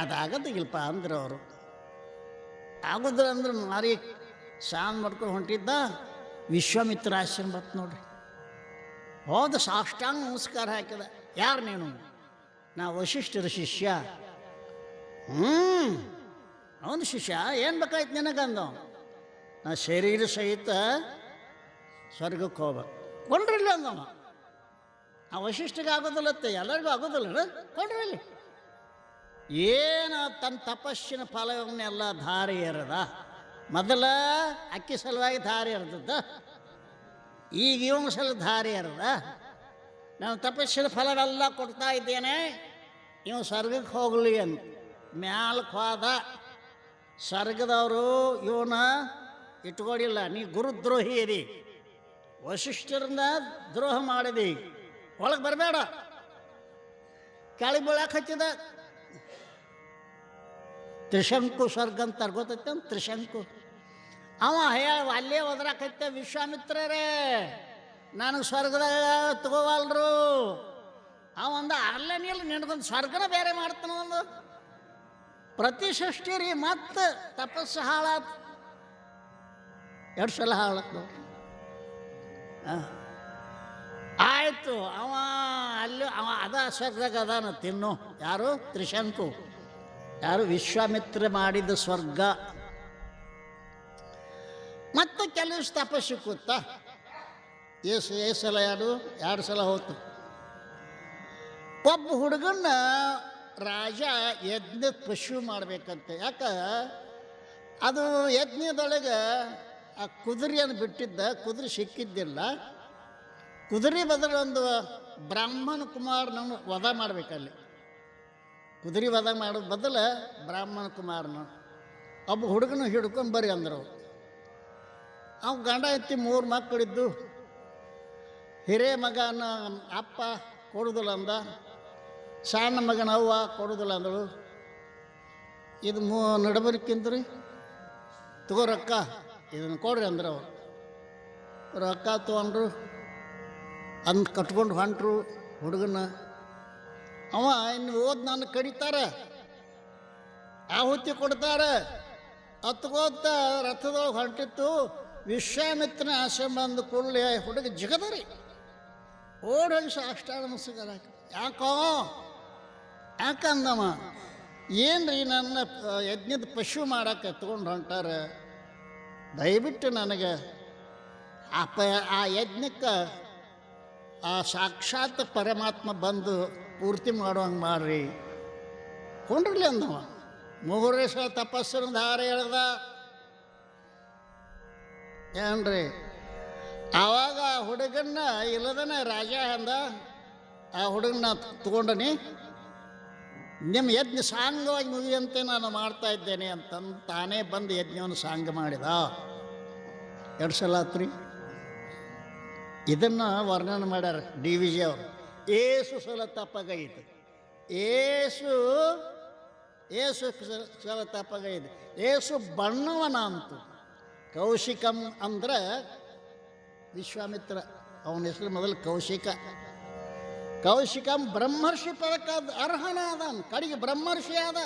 ಅದಾಗದಿಲ್ಲಪ್ಪ ಅಂದ್ರೆ ಅವರು. ಆಗೋದ್ರ ಅಂದ್ರೆ ಮಾರಿ ಸಾಂಗ್ ಮಾಡ್ಕೊಂಡು ಹೊಂಟಿದ್ದ. ವಿಶ್ವಾಮಿತ್ರ ಆಶ್ರಮ ಬತ್ತು ನೋಡ್ರಿ. ಹೋದ ಸಾಷ್ಟಾಂಗ ನಮಸ್ಕಾರ ಹಾಕಿದ. ಯಾರು ನೀನು? ನಾ ವಶಿಷ್ಠರ ಶಿಷ್ಯ. ಅವನ ಶಿಷ್ಯ. ಏನು ಬೇಕಾಯ್ತು ನಿನಗಂದ? ನಾ ಶರೀರ ಸಹಿತ ಸ್ವರ್ಗಕ್ಕೆ ಹೋಗ್ಬೇಕು. ಕೊಂಡ್ರಿಲ್ಲ ಅಂದವ. ಆ ವಶಿಷ್ಠಿಗೆ ಆಗೋದಿಲ್ಲತ್ತೆ, ಎಲ್ಲರಿಗೂ ಆಗೋದಿಲ್ಲ. ಕೊಂಡ್ರಲ್ಲಿ ಏನು ತನ್ನ ತಪಸ್ಸಿನ ಫಲವನ್ನೆಲ್ಲ ಧಾರೆ ಏರದ. ಮೊದಲ ಅಕ್ಕಿ ಸಲುವಾಗಿ ಧಾರೆ ಎರೆದದ್ದ, ಈಗ ಇವನ ಸಲ ಧಾರೆ ಎರದ. ನಾನು ತಪಸ್ಸಿನ ಫಲವೆಲ್ಲ ಕೊಡ್ತಾ ಇದ್ದೇನೆ, ಇವು ಸ್ವರ್ಗಕ್ಕೆ ಹೋಗಲಿ ಅಂತ ಮ್ಯಾಲಕ್ಕೆ ಹೋದ. ಸ್ವರ್ಗದವರು ಇವನ ಇಟ್ಕೊಂಡಿಲ್ಲ. ನೀ ಗುರುದ್ರೋಹಿ ಇರಿ, ವಶಿಷ್ಠರನ್ನ ದ್ರೋಹ ಮಾಡಿದಿ, ಒಳಗೆ ಬರಬೇಡ. ಕೆಳಗೆ ಬೀಳಕ್ಕೆ ಹಚ್ಚಿದ. ತ್ರಿಶಂಕು ಸ್ವರ್ಗ ಅಂತ ಗೊತ್ತೈತೆ. ತ್ರಿಶಂಕು ಅವ ಅಲ್ಲೇ ಒದರಾಕೈತ. ವಿಶ್ವಾಮಿತ್ರರೇ ನನಗೆ ಸ್ವರ್ಗದಾಗ ತಗೋವಲ್ರು. ಅವಂದ ಅಲ್ಲೇ ನೀಲ್ಲ ನಿನಗೊಂದು ಸ್ವರ್ಗನ ಬೇರೆ ಮಾಡ್ತಾನ. ಒಂದು ಪ್ರತಿಷ್ಠಿ ರೀ. ಮತ್ತೆ ತಪಸ್ಸು ಹಾಳಾತ್. 2 ಸಲ ಹಾಳಾತ್ ನೋಡಿ. ಆಯಿತು, ಅವ ಅಲ್ಲಿ ಅದ ಸ್ವರ್ಗದಾಗ ಅದಾನ ತಿನ್ನು. ಯಾರು? ತ್ರಿಶಂಕು. ಯಾರು? ವಿಶ್ವಾಮಿತ್ರ ಮಾಡಿದ ಸ್ವರ್ಗ. ಮತ್ತೆ ಕೆಲಸ ತಪಸ್ಸು ಕೂತ ಏಸು ಸಲ ಎರಡು ಸಲ ಹೋತು. ಒಬ್ಬ ಹುಡುಗನ್ನ ರಾಜ ಯಜ್ಞದ ಪಶು ಮಾಡ್ಬೇಕಂತೆ. ಯಾಕೆ ಅದು ಯಜ್ಞದೊಳಗೆ ಆ ಕುದುರೆಯನ್ನು ಬಿಟ್ಟಿದ್ದ, ಕುದುರೆ ಸಿಕ್ಕಿದ್ದಿಲ್ಲ. ಕುದುರೆ ಬದಲು ಒಂದು ಬ್ರಾಹ್ಮಣ ಕುಮಾರನನ್ನು ವಧ ಮಾಡಬೇಕಲ್ಲಿ. ಕುದುರೆ ವಧ ಮಾಡೋದು ಬದಲು ಬ್ರಾಹ್ಮಣ ಕುಮಾರನ ಒಬ್ಬ ಹುಡುಗನ ಹಿಡ್ಕೊಂಡು ಬರ್ರಿ ಅಂದರು. ಅವು ಗಂಡ ಎತ್ತಿ 3 ಮಕ್ಕಳಿದ್ದು. ಹಿರೇ ಮಗನ ಅಪ್ಪ ಕೊಡುದಿಲ್ಲ ಅಂದ, ಸಣ್ಣ ಮಗನ ಅವ್ವ ಕೊಡುದಿಲ್ಲ ಅಂದಳು. ಇದು ನಡಬರ್ಕಿಂದ್ರಿ ತಗೋ ರೊಕ್ಕ, ಇದನ್ನು ಕೊಡ್ರಿ ಅಂದ್ರೆ ಅವರು ರೊಕ್ಕ ತೊಗೊಂಡ್ರು. ಅಂದು ಕಟ್ಕೊಂಡು ಹೊಂಟ್ರು ಹುಡುಗನ. ಅವ ಇನ್ನು ಓದ್ ನಾನು ಕಡಿತಾರೆ, ಆಹುತಿ ಕೊಡ್ತಾರೆ. ಹತ್ಕೋತ ರಥದೊಳಗೆ ಹೊಂಟಿತ್ತು. ವಿಶ್ವಾಮಿತ್ರನ ಆಶ್ರಮ ಬಂದ ಕೂಡಲೇ ಹುಡುಗ ಜಿಗದರಿ ಓಡೋಗಿ ಸಾಷ್ಟಾಂಗ ನಮಸ್ಕಾರ. ಯಾಕಂದವ, ಏನ್ರಿ ನನ್ನ ಯಜ್ಞದ ಪಶು ಮಾಡಕ್ಕೆ ಎತ್ಕೊಂಡು ಹೊಂಟಾರ, ದಯವಿಟ್ಟು ನನಗೆ ಆ ಯಜ್ಞಕ್ಕೆ ಆ ಸಾಕ್ಷಾತ್ ಪರಮಾತ್ಮ ಬಂದು ಪೂರ್ತಿ ಮಾಡುವಂಗೆ ಮಾಡ್ರಿ ಕೊಂಡ್ರಲಿ ಅಂದವ. 3 ಸಲ ತಪಸ್ಸನ್ನು ಧಾರೆ ಹೇಳ್ದ ಏನ್ರಿ. ಆವಾಗ ಹುಡುಗನ್ನ ಇಲ್ಲದನ ರಾಜ ಅಂದ, ಆ ಹುಡುಗನ್ನ ತಗೊಂಡನಿ, ನಿಮ್ಮ ಯಜ್ಞ ಸಾಂಗವಾಗಿ ಮುಗಿಯಂತೆ ನಾನು ಮಾಡ್ತಾ ಇದ್ದೇನೆ ಅಂತಂದು ತಾನೇ ಬಂದು ಯಜ್ಞವನ್ನು ಸಾಂಗ ಮಾಡಿದ. 2 ಸಲ ಆತ್ರಿ. ಇದನ್ನು ವರ್ಣನೆ ಮಾಡ್ಯಾರ DVG ಅವರು. ಏಸು ಸಲ ತಪ್ಪಗೈತೆ, ಏಸು ಸಲ ತಪ್ಪಗೈತೆ. ಏಸು ಬಣ್ಣವನ ಅಂತು. ಕೌಶಿಕಂ ಅಂದ್ರೆ ವಿಶ್ವಾಮಿತ್ರ, ಅವನ ಹೆಸರು ಮೊದಲು ಕೌಶಿಕ. ಕೌಶಿಕಂ ಬ್ರಹ್ಮರ್ಷಿ ಪದಕ ಅರ್ಹನಾದ, ಕಡೆಗೆ ಬ್ರಹ್ಮರ್ಷಿ ಆದ.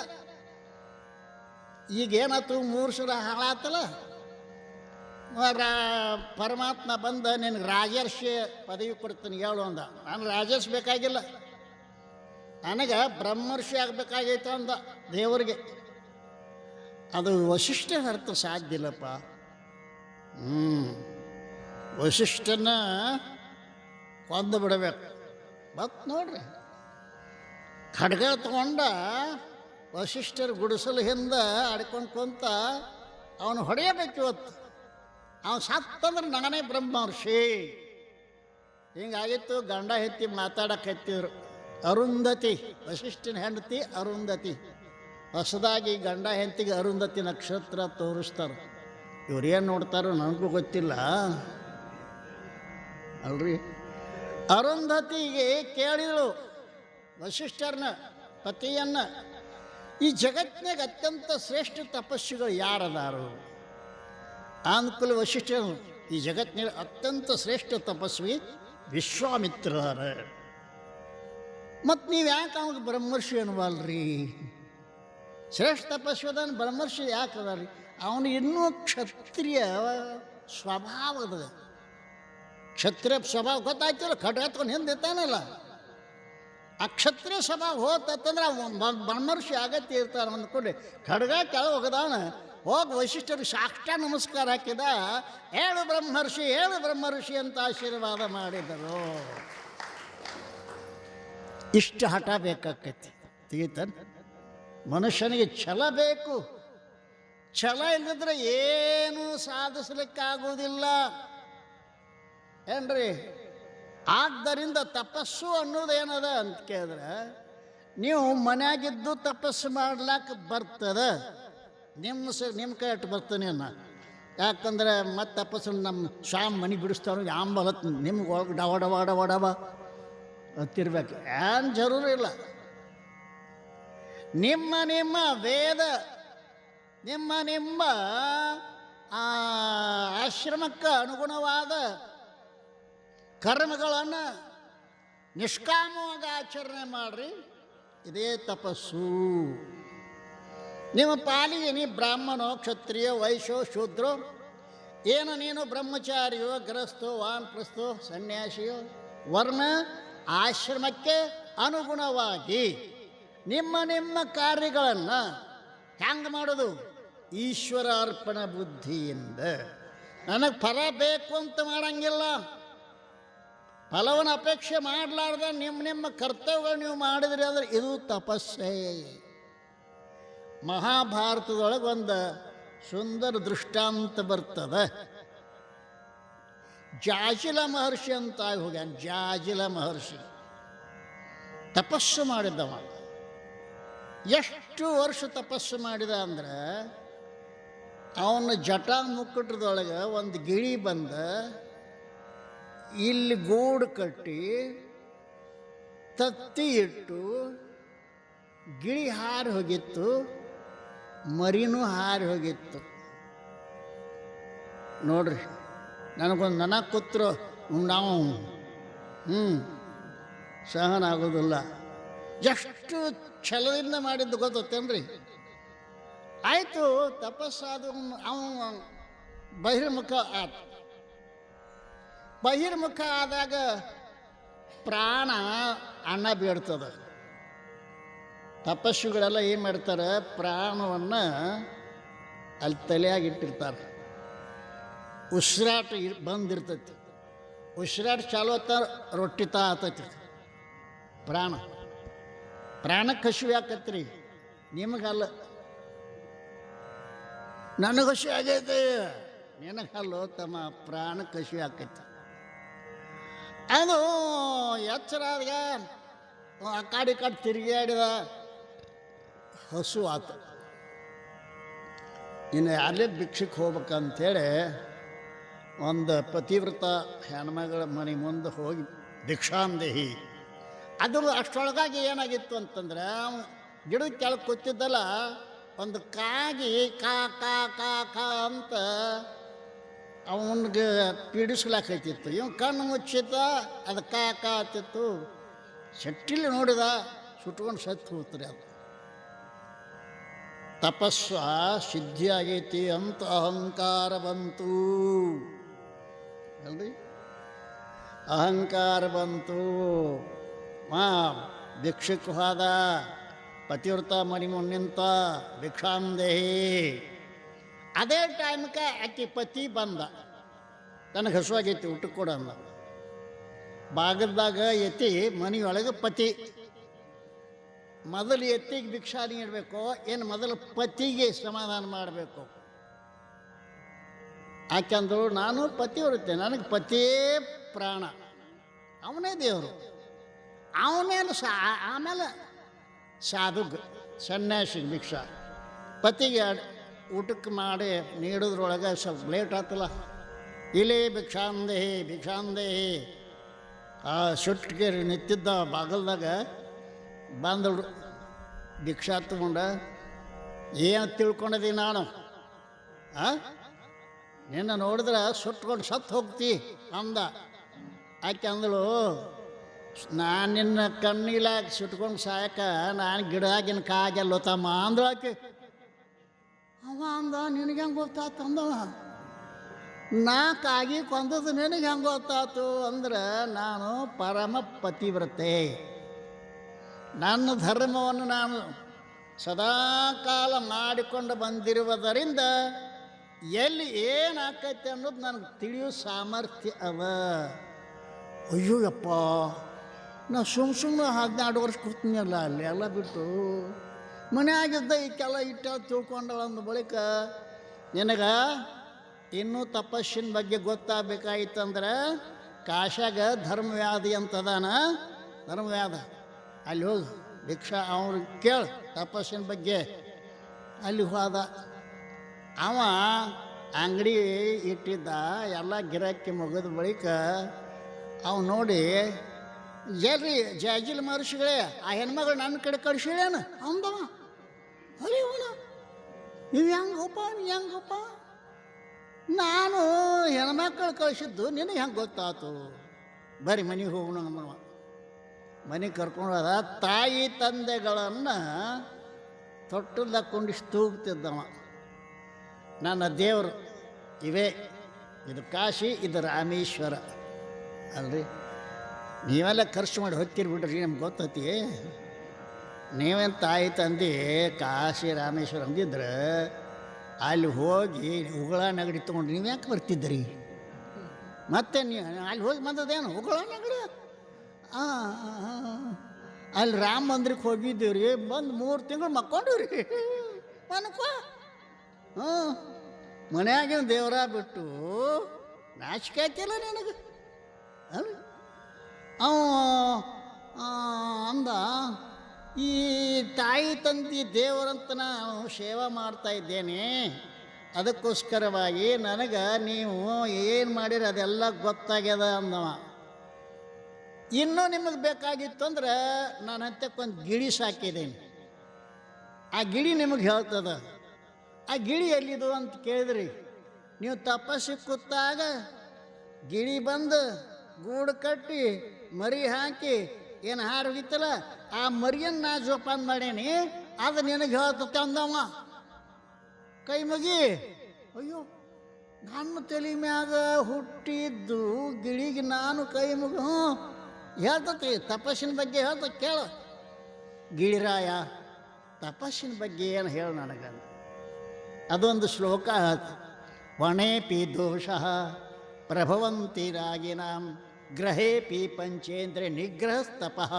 ಈಗೇನಾಯ್ತು, 3 ಸಲ ಹಾಳಾತಲ್ಲ. ಪರಮಾತ್ಮ ಬಂದ ನಿನಗೆ ರಾಜರ್ಷಿ ಪದವಿ ಕೊಡ್ತೀನಿ ಹೇಳು ಅಂದ. ನಾನು ರಾಜರ್ಷಿ ಬೇಕಾಗಿಲ್ಲ, ನನಗೆ ಬ್ರಹ್ಮರ್ಷಿ ಆಗಬೇಕಾಗೈತೆ ಅಂದ ದೇವರಿಗೆ. ಅದು ವಶಿಷ್ಠ ಅರ್ಥ ಸಾಧ್ಯ ಇಲ್ಲಪ್ಪ. ವಶಿಷ್ಠನ ಕೊಂದು ಬಿಡಬೇಕು. ಬತ್ ನೋಡ್ರಿ, ಖಡ್ಗ ತಗೊಂಡ ವಶಿಷ್ಠರ ಗುಡಿಸಲು ಹಿಂದೆ ಆಡ್ಕೊಂಡು ಕುಂತ ಅವನು ಹೊಡೆಯಬೇಕು. ಇವತ್ತು ಅವನು ಸತ್ತಂದ್ರೆ ನಾನೇ ಬ್ರಹ್ಮರ್ಷಿ. ಹಿಂಗಾಗಿತ್ತು. ಗಂಡ ಹೆತ್ತಿ ಮಾತಾಡಕತ್ತಿದ್ರು. ಅರುಂಧತಿ, ವಶಿಷ್ಠನ ಹೆಂಡತಿ ಅರುಂಧತಿ. ಹೊಸದಾಗಿ ಗಂಡ ಹೆಂಡತಿಗೆ ಅರುಂಧತಿ ನಕ್ಷತ್ರ ತೋರಿಸ್ತಾರೆ. ಇವ್ರೇನು ನೋಡ್ತಾರೋ ನನಗೂ ಗೊತ್ತಿಲ್ಲ ಅಲ್ರಿ. ಅರುಂಧತಿಗೆ ಕೇಳಿದಳು ವಶಿಷ್ಠರನ್ನ, ಪತಿಯನ್ನ, ಈ ಜಗತ್ತಿನಾಗ ಅತ್ಯಂತ ಶ್ರೇಷ್ಠ ತಪಸ್ವಿಗಳು ಯಾರದಾರು? ಅನುಕೂಲ ವಶಿಷ್ಠರು, ಈ ಜಗತ್ತಿನ ಅತ್ಯಂತ ಶ್ರೇಷ್ಠ ತಪಸ್ವಿ ವಿಶ್ವಾಮಿತ್ರರ. ಮತ್ತು ನೀವು ಯಾಕೆ ಅವಾಗ ಬ್ರಹ್ಮರ್ಷಿ ಅನ್ವಲ್ರಿ? ಶ್ರೇಷ್ಠ ತಪಸ್ವಿದಾನ ಬ್ರಹ್ಮರ್ಷಿ ಯಾಕೆ ಅದ ರೀ? ಅವನು ಇನ್ನೂ ಕ್ಷತ್ರಿಯ ಸ್ವಭಾವದ, ಕ್ಷತ್ರಿಯ ಸ್ವಭಾವ ಗೊತ್ತಾಯ್ತಲ್ಲ. ಖಡ್ಗ ತಗೊಂಡು ಹಿಂದಿರ್ತಾನಲ್ಲ, ಆ ಕ್ಷತ್ರಿಯ ಸ್ವಭಾವ ಹೋತಂದ್ರೆ ಬ್ರಹ್ಮರ್ಷಿ ಆಗತ್ತೆ ಇರ್ತಾರೆ ಅಂದ್ಕೊಂಡು ಖಡ್ಗ ಕೆಳಗೆ ಹೋಗದವನ ಹೋಗಿ ವಶಿಷ್ಠರು ಸಾಕ್ಷಾತ್ ನಮಸ್ಕಾರ ಹಾಕಿದ. ಹೇಳು ಬ್ರಹ್ಮರ್ಷಿ, ಹೇಳು ಬ್ರಹ್ಮರ್ಷಿ ಅಂತ ಆಶೀರ್ವಾದ ಮಾಡಿದರು. ಇಷ್ಟು ಹಠ ಬೇಕಾಕೈತಿ. ತಿಳಿತಾನೆ ಮನುಷ್ಯನಿಗೆ ಛಲ ಬೇಕು. ಛಲ ಇಲ್ಲದ್ರೆ ಏನೂ ಸಾಧಿಸ್ಲಿಕ್ಕಾಗುವುದಿಲ್ಲ ಏನ್ರಿ. ಆದ್ದರಿಂದ ತಪಸ್ಸು ಅನ್ನೋದೇನದ ಅಂತ ಕೇಳಿದ್ರೆ, ನೀವು ಮನ್ಯಾಗಿದ್ದು ತಪಸ್ಸು ಮಾಡ್ಲಾಕ ಬರ್ತದ. ನಿಮ್ಮ ಕೈ ಅಟ್ಟು ಬರ್ತಾನೆ ಅನ್ನ. ಯಾಕಂದ್ರೆ ಮತ್ತೆ ತಪಸ್ಸು ನಮ್ಮ ಶಾಮ್ ಮನೆ ಬಿಡಿಸ್ತಾವ ಯಾಂಬಲತ್ ನಿಮ್ಗೆ ಒಳಗೆ ಡವ ಹತ್ತಿರ್ಬೇಕು. ಏನು ಜರೂರು ಇಲ್ಲ. ನಿಮ್ಮ ವೇದ, ನಿಮ್ಮ ಆಶ್ರಮಕ್ಕೆ ಅನುಗುಣವಾದ ಕರ್ಮಗಳನ್ನು ನಿಷ್ಕಾಮವಾಗಿ ಆಚರಣೆ ಮಾಡ್ರಿ. ಇದೇ ತಪಸ್ಸು. ನಿಮ್ಮ ಪಾಲಿಗೆ ನೀ ಬ್ರಾಹ್ಮಣೋ, ಕ್ಷತ್ರಿಯ, ವೈಶ್ಯೋ, ಶೂದ್ರೋ, ಏನು ನೀನು ಬ್ರಹ್ಮಚಾರಿಯೋ, ಗೃಹಸ್ಥೋ, ವಾನಪ್ರಸ್ಥೋ, ಸನ್ಯಾಸಿಯೋ, ವರ್ಣ ಆಶ್ರಮಕ್ಕೆ ಅನುಗುಣವಾಗಿ ನಿಮ್ಮ ಕಾರ್ಯಗಳನ್ನು ಹೆಂಗೆ ಮಾಡೋದು? ಈಶ್ವರಾರ್ಪಣ ಬುದ್ಧಿಯಿಂದ. ನನಗೆ ಫಲ ಬೇಕು ಅಂತ ಮಾಡಂಗಿಲ್ಲ. ಫಲವನ್ನು ಅಪೇಕ್ಷೆ ಮಾಡಲಾರ್ದ ನಿಮ್ಮ ಕರ್ತವ್ಯಗಳು ನೀವು ಮಾಡಿದ್ರಿ ಅಂದರೆ ಇದು ತಪಸ್ಸೇ. ಮಹಾಭಾರತದೊಳಗೆ ಒಂದು ಸುಂದರ ದೃಷ್ಟಾಂತ ಬರ್ತದೆ. ಜಾಜಿಲ ಮಹರ್ಷಿ ಅಂತ ಹೋಗ್ಯಾನ. ಜಾಜಿಲ ಮಹರ್ಷಿ ತಪಸ್ಸು ಮಾಡಿದ್ದವ. ಎಷ್ಟು ವರ್ಷ ತಪಸ್ಸು ಮಾಡಿದ ಅಂದ್ರೆ ಅವನ ಜಟ ಮುಕ್ಕುಟದೊಳಗೆ ಒಂದು ಗಿಳಿ ಬಂದ ಇಲ್ಲಿ ಗೂಡು ಕಟ್ಟಿ ತತ್ತಿ ಇಟ್ಟು ಗಿಳಿ ಹಾರಿ ಹೋಗಿತ್ತು, ಮರಿನೂ ಹಾರಿ ಹೋಗಿತ್ತು. ನೋಡ್ರಿ, ನನಗೆ ಕೂತ್ರು ನಾವು ಸಹನ ಆಗೋದಿಲ್ಲ. ಎಷ್ಟು ಛಲದಿಂದ ಮಾಡಿದ್ದು ಗೊತ್ತೇನ್ರಿ. ಆಯಿತು, ತಪಸ್ಸಾದ ಅವನು ಬಹಿರ್ಮುಖ ಆತ. ಬಹಿರ್ಮುಖ ಆದಾಗ ಪ್ರಾಣ ಅನ್ನ ಬೇಡ್ತದೆ. ತಪಸ್ಸುಗಳೆಲ್ಲ ಏನು ಮಾಡ್ತಾರೆ, ಪ್ರಾಣವನ್ನು ಅಲ್ಲಿ ತಲೆಯಾಗಿಟ್ಟಿರ್ತಾರೆ. ಉಸಿರಾಟ ಬಂದಿರ್ತೈತಿ. ಉಸಿರಾಟ ಚಾಲು ಆತ, ರೊಟ್ಟಿ ಆತೈತಿ. ಪ್ರಾಣಕ್ಕೆ ಹಸಿವೆ ಆಕತ್ರಿ, ನಿಮಗಲ್ಲ. ನನಗೆ ಹಸಿವೆ ಆಗೈತೆ, ನಿನಗಲ್ಲೋ ತಮ್ಮ, ಪ್ರಾಣಕ್ಕೆ ಹಸಿವೆ ಆಕೈತಿ. ಅದು ಎಚ್ಚರ ಆದಾಗ ಆ ಕಾಡಿ ತಿರುಗಾಡಿದ, ಹಸು ಆತ. ಇನ್ನು ಅಲ್ಲೇ ಭಿಕ್ಷಕ್ಕೆ ಹೋಗ್ಬೇಕಂತೇಳಿ ಒಂದು ಪತಿವ್ರತ ಹೆಣ್ಮಗಳ ಮನೆ ಮುಂದೆ ಹೋಗಿ ಭಿಕ್ಷಾಂದೇಹಿ. ಅದ್ರ ಅಷ್ಟರೊಳಗಾಗಿ ಏನಾಗಿತ್ತು ಅಂತಂದ್ರೆ, ಗಿಡದ ಕೆಳಗೆ ಕೂತಿದ್ದಲ್ಲ, ಒಂದು ಕಾಗಿ ಕಾ ಕಾ ಕಾ ಕಾ ಅಂತ ಅವನಿಗೆ ಪೀಡಿಸ್ಲಾಕೈತಿತ್ತು. ಇವ್ ಕಣ್ಣು ಮುಚ್ಚಿತ್ತ, ಅದು ಕಾ ಕಾ ಆತಿತ್ತು. ಸಟ್ಟಿಲಿ ನೋಡಿದ, ಸುಟ್ಕೊಂಡು ಸತ್ತು ಹೋಗ್ತಾರೆ. ಅದು ತಪಸ್ವ ಸಿದ್ಧಿ ಆಗೈತಿ ಅಂತ ಅಹಂಕಾರ ಬಂತು ಅಲ್ರಿ. ಅಹಂಕಾರ ಬಂತು. ಭಿಕ್ಷಕ್ಕೆ ಹೋದ, ಪತಿವ್ರತ ಮನಿ ಮುಂದೆ ನಿಂತ, ಭಿಕ್ಷಾಂದೇಹಿ. ಅದೇ ಟೈಮ್ಗೆ ಆಕೆ ಪತಿ ಬಂದ, ನನಗೆ ಹಸುವಾಗೈತಿ ಊಟಕ್ಕೆ ಕೊಡ ಅಂದ. ಬಾಗಲ್ದಾಗ ಎತ್ತಿ ಮನೆಯೊಳಗೆ ಪತಿ. ಮೊದಲು ಎತ್ತಿಗೆ ಭಿಕ್ಷಾ ನೀಡಬೇಕು ಏನು, ಮೊದಲು ಪತಿಗೆ ಸಮಾಧಾನ ಮಾಡಬೇಕು. ಯಾಕೆಂದ್ರು ನಾನು ಪತಿವ್ರತೆ, ನನಗೆ ಪತಿಯೇ ಪ್ರಾಣ, ಅವನೇ ದೇವರು. ಅವನೇನು ಆಮೇಲೆ ಸಾಧುಗೆ ಸನ್ಯಾಸಿಗೆ ಭಿಕ್ಷಾ. ಪತಿಗೆ ಊಟಕ್ಕೆ ಮಾಡಿ ನೀಡೋದ್ರೊಳಗೆ ಸ್ವಲ್ಪ ಲೇಟ್ ಆತಲ್ಲ. ಇಲ್ಲೇ ಭಿಕ್ಷಾಂದೇಹಿ ಭಿಕ್ಷಾಂದೇಹಿ. ಆ ಸುಟ್ಟಿಗೆ ನಿಂತಿದ್ದ ಬಾಗಲ್ದಾಗ ಬಂದಳು, ಭಿಕ್ಷಾ ತಗೊಂಡ. ಏನು ತಿಳ್ಕೊಂಡಿದ್ದೀನಿ ನಾನು, ನಿನ್ನ ನೋಡಿದ್ರೆ ಸುಟ್ಕೊಂಡು ಸತ್ತು ಹೋಗ್ತಿ ಅಂದ. ಆಕೆ ಅಂದಳು, ನಾನು ನಿನ್ನ ಕಣ್ಣಿಲಾಗ ಸುಟ್ಕೊಂಡು ಸಾಯಕ ನಾನು ಗಿಡಾಗಿನ ಕಾಗೆಲ್ಲೋ ತಮ್ಮ ಅಂದ್ರು ಆಕೆ. ಅವ ಅಂದ, ನಿನಗೆ ಹೆಂಗೆ ಗೊತ್ತಾತು ಅಂದವ. ನಾ ಕಾಗಿ ಕೊಂದದ್ದು ನಿನಗೆ ಹೆಂಗೆ ಗೊತ್ತಾತು ಅಂದ್ರೆ, ನಾನು ಪರಮ ಪತಿವ್ರತೆ. ನನ್ನ ಧರ್ಮವನ್ನು ನಾನು ಸದಾಕಾಲ ಮಾಡಿಕೊಂಡು ಬಂದಿರುವುದರಿಂದ ಎಲ್ಲಿ ಏನಾಕೈತೆ ಅನ್ನೋದು ನನಗೆ ತಿಳಿಯೋ ಸಾಮರ್ಥ್ಯ ಅವ. ಅಯ್ಯೋ ಯಪ್ಪ, ನಾ ಸುಮ್ಮನೆ 14 ವರ್ಷ ಕೂತ್ನಲ್ಲ ಅಲ್ಲಿ ಎಲ್ಲ ಬಿಟ್ಟು ಮನೆಯಾಗಿದ್ದ ಈಕೆಲ್ಲ ಇಟ್ಟ ತಿಳ್ಕೊಂಡಳ. ಅಂದ ಬಳಿಕ ನಿನಗೆ ಇನ್ನೂ ತಪಸ್ಸಿನ ಬಗ್ಗೆ ಗೊತ್ತಾಗಬೇಕಾಗಿತ್ತಂದ್ರೆ ಕಾಶಾಗ ಧರ್ಮವ್ಯಾಧಿ ಅಂತದಾನ, ಧರ್ಮವ್ಯಾಧ. ಅಲ್ಲಿ ಹೋಗಿ ಭಿಕ್ಷಾ ಅವ್ರಿಗೆ ಕೇಳು ತಪಸ್ಸಿನ ಬಗ್ಗೆ. ಅಲ್ಲಿ ಹೋದ. ಅವ ಅಂಗಡಿ ಇಟ್ಟಿದ್ದ, ಎಲ್ಲ ಗಿರಾಕಿ ಮುಗಿದ ಬಳಿಕ ಅವು ನೋಡಿ, ಎಲ್ರಿ ಜಾಜಿಲ್ ಮಹರ್ಷಿಗಳೇ, ಆ ಹೆಣ್ಮಗಳು ನನ್ನ ಕಡೆ ಕಳಿಸಿಳೇನ ಅಂದವ. ಅಯ್ಯವನ, ನೀವು ಹೆಂಗಪ್ಪ, ನೀ ಹೆಂಗಪ್ಪ? ನಾನು ಹೆಣ್ಮಕ್ಳು ಕಳಿಸಿದ್ದು ನಿನಗೆ ಹೆಂಗೆ ಗೊತ್ತಾಯ್ತು? ಬರೀ ಮನೆಗೆ ಹೋಗೋಣ ನಮ್ಮವ. ಮನೆಗೆ ಕರ್ಕೊಂಡು ಹೋದ. ತಾಯಿ ತಂದೆಗಳನ್ನು ತೊಟ್ಟಲ್ದಾಗ ಕೊಂಡಿಸಿ ತೂಗ್ತಿದ್ದವ. ನನ್ನ ದೇವರು ಇವೇ, ಇದು ಕಾಶಿ, ಇದು ರಾಮೇಶ್ವರ ಅಲ್ರಿ. ನೀವೆಲ್ಲ ಖರ್ಚು ಮಾಡಿ ಹೊಕ್ಕಿರಿ ಬಿಡ್ರಿ, ನಮ್ಗೆ ಗೊತ್ತೈತಿ. ನೀವೇನು ತಾಯಿ ತಂದೆ ಕಾಶಿ ರಾಮೇಶ್ವರ ಅಂದಿದ್ರೆ ಅಲ್ಲಿ ಹೋಗಿ ಉಗುಳ ನೆಗಡಿ ತೊಗೊಂಡು ನೀವು ಯಾಕೆ ಬರ್ತಿದ್ರಿ? ಮತ್ತೆ ನೀವು ಅಲ್ಲಿ ಹೋಗಿ ಬಂದದೇನು ಉಗುಳ ನೆಗಡಿ? ಅಲ್ಲಿ ರಾಮ ಮಂದಿರಕ್ಕೆ ಹೋಗಿದ್ದೀವಿ ರೀ, ಬಂದು 3 ತಿಂಗಳು ಮಕ್ಕೊಂಡಿವ್ರಿ ಮನಕ. ಮನ್ಯಾಗಿನ ದೇವರ ಬಿಟ್ಟು ನಾಚಿಕೆ ಆಯ್ತಿಲ್ಲ ನಿನಗೆ? ಅವ ಅಂದ, ಈ ತಾಯಿ ತಂದೆ ದೇವರಂತ ನಾನು ಸೇವಾ ಮಾಡ್ತಾ ಇದ್ದೇನೆ, ಅದಕ್ಕೋಸ್ಕರವಾಗಿ ನನಗೆ ನೀವು ಏನು ಮಾಡಿರಿ ಅದೆಲ್ಲ ಗೊತ್ತಾಗ್ಯದ ಅಂದವ. ಇನ್ನೂ ನಿಮಗೆ ಬೇಕಾಗಿತ್ತು ಅಂದ್ರೆ ನಾನು ಹತ್ತಕ್ಕೊಂದು ಗಿಳಿ ಸಾಕಿದ್ದೇನೆ, ಆ ಗಿಳಿ ನಿಮಗೆ ಹೇಳ್ತದ. ಆ ಗಿಳಿ ಎಲ್ಲಿದು ಅಂತ ಕೇಳಿದ್ರಿ, ನೀವು ತಪಸ್ಸಿಗೆ ಕೂತಾಗ ಗಿಳಿ ಬಂದು ಗೂಡು ಕಟ್ಟಿ ಮರಿ ಹಾಕಿ ಏನು ಹಾರೋಗಿತ್ತಲ್ಲ, ಆ ಮರಿಯನ್ನು ನಾ ಜೋಪಾನ ಮಾಡೇನಿ, ಅದು ನಿನಗೆ ಹೇಳ್ತತೆ ಅಂದವ. ಕೈ ಮುಗಿ. ಅಯ್ಯೋ, ನನ್ನ ತಲೆ ಮ್ಯಾಗ ಹುಟ್ಟಿದ್ದು ಗಿಳಿಗೆ ನಾನು ಕೈ ಮುಗಿ ಹೇಳ್ತತಿ. ತಪಸ್ಸಿನ ಬಗ್ಗೆ ಹೇಳ್ತ ಕೇಳು. ಗಿಳಿರಾಯ ತಪಸ್ಸಿನ ಬಗ್ಗೆ ಏನು ಹೇಳು ನನಗೆ. ಅದೊಂದು ಶ್ಲೋಕ ಹೇಳ್ತ, ವಣೇಪಿ ದೋಷ ಪ್ರಭವಂತಿ ರಾಗಿನಾಂ ಗ್ರಹೇಪಿ ಪಂಚೇಂದ್ರಿಯ ನಿಗ್ರಹಸ್ತಪಃ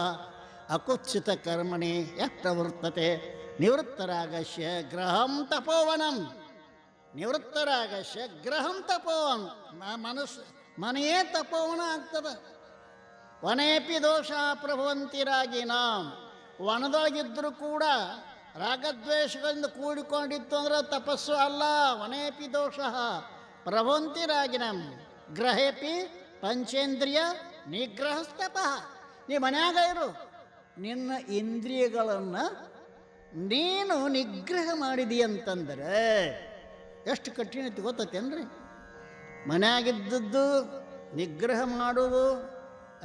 ಅಕುತ್ಸಿತ ಕರ್ಮಣಿ ಯಃ ಪ್ರವರ್ತತೆ ನಿವೃತ್ತರಾಗಸ್ಯ ಗ್ರಹಂ ತಪೋವನಂ. ನಿವೃತ್ತರಾಗಸ್ಯ ಗ್ರಹಂ ತಪೋವನ್, ಮನಸ್ಸು ಮನೆಯೇ ತಪೋವನ ಆಗ್ತದೆ. ವನೇಪಿ ದೋಷ ಪ್ರಭವಂತಿ ರಾಗಿನಾಂ, ವನದೊಳಗಿದ್ದರೂ ಕೂಡ ರಾಗದ್ವೇಷಗಳಿಂದ ಕೂಡಿಕೊಂಡಿತ್ತು ಅಂದ್ರೆ ತಪಸ್ಸು ಅಲ್ಲ. ವನೇಪಿ ದೋಷ ಪ್ರಭವಂತಿ ರಾಗಿನಾಂ ಗ್ರಹೇಪಿ ಪಂಚೇಂದ್ರಿಯ ನಿಗ್ರಹಸ್ತಪಃ. ನೀ ಮನ್ಯಾಗ ಇರು, ನಿನ್ನ ಇಂದ್ರಿಯಗಳನ್ನು ನೀನು ನಿಗ್ರಹ ಮಾಡಿದಿ ಅಂತಂದರೆ ಎಷ್ಟು ಕಠಿಣ ಐತಿ ಗೊತ್ತೇನ್ರಿ? ಮನ್ಯಾಗಿದ್ದದ್ದು ನಿಗ್ರಹ ಮಾಡೋದು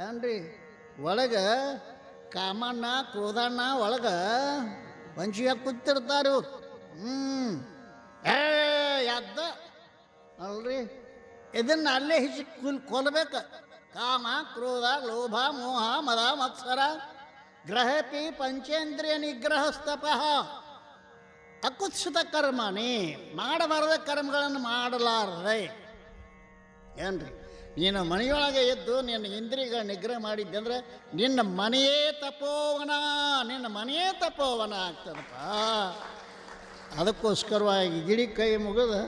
ಏನ್ರಿ? ಒಳಗೆ ಕಾಮಣ್ಣ ಕ್ರೋಧಣ್ಣ ಒಳಗೆ ಪಂಚಿಯಾಗಿ ಕೂತಿರ್ತಾರು. ಯಾದ್ದ ಅಲ್ರಿ, ಇದನ್ನು ಅಲ್ಲೇ ಹಿಚಿ ಕೊಲ್ಬೇಕು. ಕಾಮ ಕ್ರೋಧ ಲೋಭ ಮೋಹ ಮದ ಮತ್ಸರ ಗ್ರಹಪಿ ಪಂಚೇಂದ್ರಿಯ ನಿಗ್ರಹಸ್ತಪಃ ಅಕುತ್ಸಿತ ಕರ್ಮನೇ, ಮಾಡಬಾರದ ಕರ್ಮಗಳನ್ನು ಮಾಡಲಾರದೆ. ಏನ್ರಿ, ನೀನು ಮನೆಯೊಳಗೆ ಎದ್ದು ನಿನ್ನ ಇಂದ್ರಿಯಗಳ ನಿಗ್ರಹ ಮಾಡಿದ್ದೆ ಅಂದ್ರೆ ನಿನ್ನ ಮನೆಯೇ ತಪೋವನ, ನಿನ್ನ ಮನೆಯೇ ತಪೋವನ ಆಗ್ತದಪ್ಪ. ಅದಕ್ಕೋಸ್ಕರವಾಗಿ ಗಿಡಿ ಕೈ ಮುಗಿದು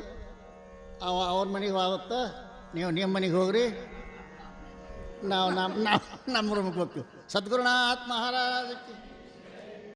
ಅವ್ರ ಮನೆಗೆ ಹೋಗುತ್ತ, ನೀವು ನಿಮ್ಮ ಮನೆಗೆ ಹೋಗ್ರಿ, ನಾವು ನಮ್ಮ ರೂಮಿಗೆ ಹೋಗ್ತೀವಿ. ಸದ್ಗುರುನಾಥ ಮಹಾರಾಜಕ್ಕೆ